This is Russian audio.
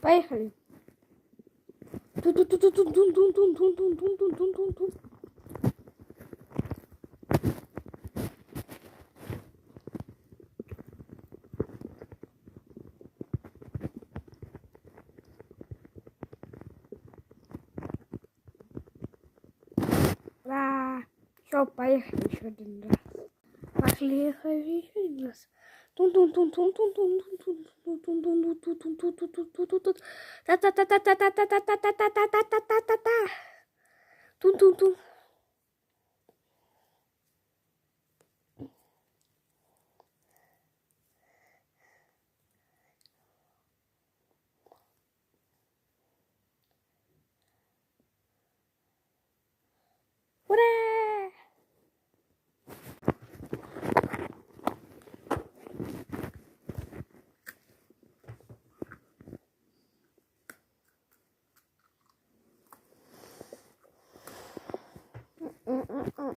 Поехали. Тун-тун-тун-тун-тун-тун-тун-тун-тун-тун-тун-тун-тун-тун. Ура! Все, поехали еще один раз. Поехали еще один раз. Тун-тун-тун-тун-тун-тун-тун-тун-тун-тун-тун-тун-тун-тун-тун-тун-тун. Та-та-та-та-та-та-та-та-та-та-та-та-та. Тун-тун-тун. Ура!